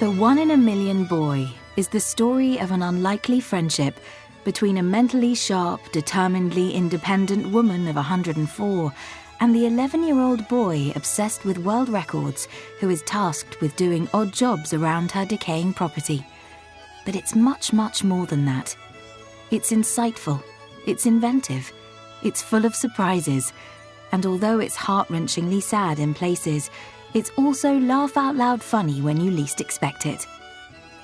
The One in a Million Boy is the story of an unlikely friendship between a mentally sharp, determinedly independent woman of 104 and the 11-year-old boy obsessed with world records who is tasked with doing odd jobs around her decaying property. But it's much, much more than that. It's insightful, it's inventive, it's full of surprises, and although it's heart-wrenchingly sad in places, it's also laugh-out-loud funny when you least expect it.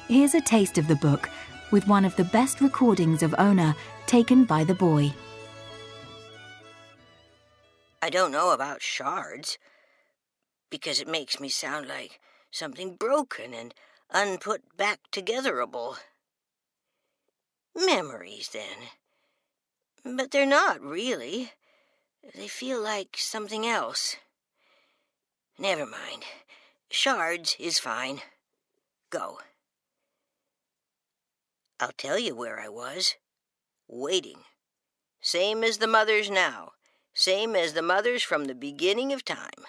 Here's a taste of the book with one of the best recordings of Ona taken by the boy. I don't know about shards, because it makes me sound like something broken and unput back togetherable. Memories, then. But they're not, really. They feel like something else. Never mind. Shards is fine. Go. I'll tell you where I was. Waiting. Same as the mothers now. Same as the mothers from the beginning of time.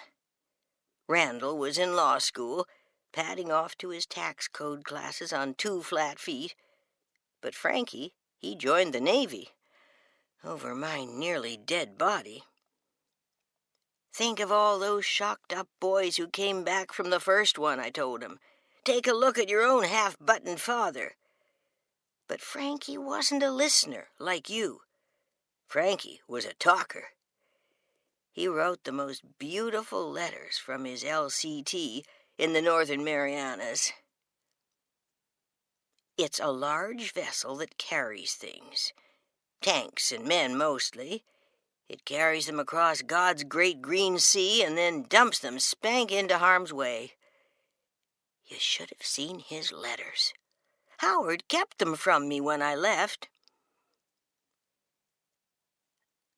Randall was in law school, padding off to his tax code classes on 2 flat feet. But Frankie, he joined the Navy. Over my nearly dead body. Think of all those shocked-up boys who came back from the first one, I told him. Take a look at your own half-buttoned father. But Frankie wasn't a listener like you. Frankie was a talker. He wrote the most beautiful letters from his LCT in the Northern Marianas. It's a large vessel that carries things. Tanks and men mostly. It carries them across God's great green sea and then dumps them spank into harm's way. You should have seen his letters. Howard kept them from me when I left.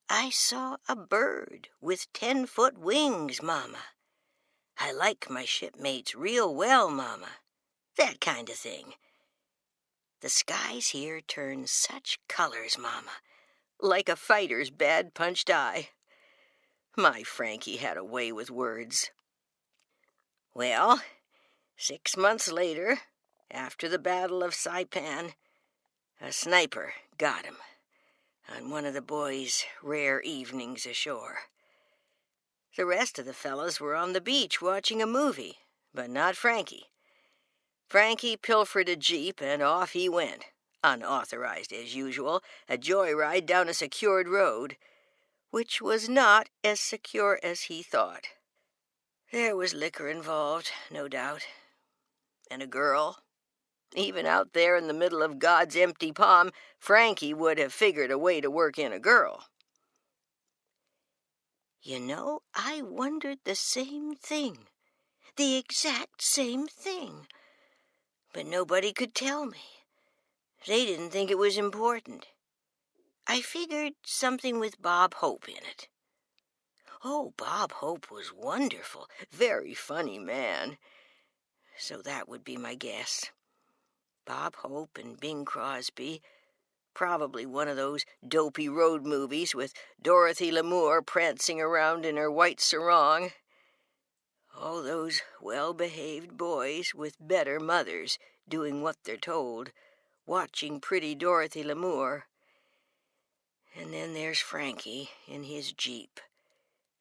I saw a bird with 10-foot wings, Mama. I like my shipmates real well, Mama. That kind of thing. The skies here turn such colors, Mama. Like a fighter's bad punched eye. My Frankie had a way with words. Well, 6 months later, after the Battle of Saipan, a sniper got him on one of the boys' rare evenings ashore. The rest of the fellas were on the beach watching a movie, but not Frankie. Frankie pilfered a jeep and off he went. Unauthorized as usual, a joyride down a secured road, which was not as secure as he thought. There was liquor involved, no doubt, and a girl. Even out there in the middle of God's empty palm, Frankie would have figured a way to work in a girl. You know, I wondered the same thing, the exact same thing, but nobody could tell me. They didn't think it was important. I figured something with Bob Hope in it. Oh, Bob Hope was wonderful, very funny man. So that would be my guess. Bob Hope and Bing Crosby, probably one of those dopey road movies with Dorothy Lamour prancing around in her white sarong. All those well-behaved boys with better mothers doing what they're told, watching pretty Dorothy Lamour. And then there's Frankie in his jeep,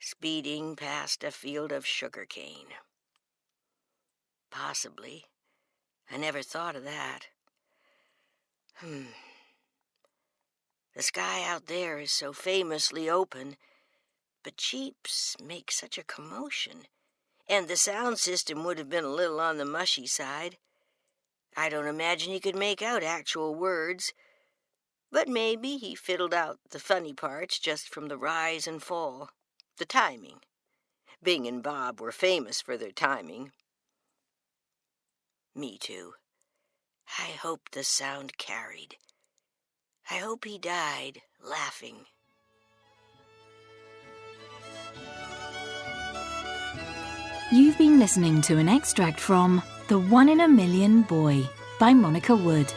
speeding past a field of sugarcane. Possibly. I never thought of that. The sky out there is so famously open, but jeeps make such a commotion, and the sound system would have been a little on the mushy side. I don't imagine he could make out actual words, but maybe he fiddled out the funny parts just from the rise and fall, the timing. Bing and Bob were famous for their timing. Me too. I hope the sound carried. I hope he died laughing. You've been listening to an extract from The One in a Million Boy by Monica Wood.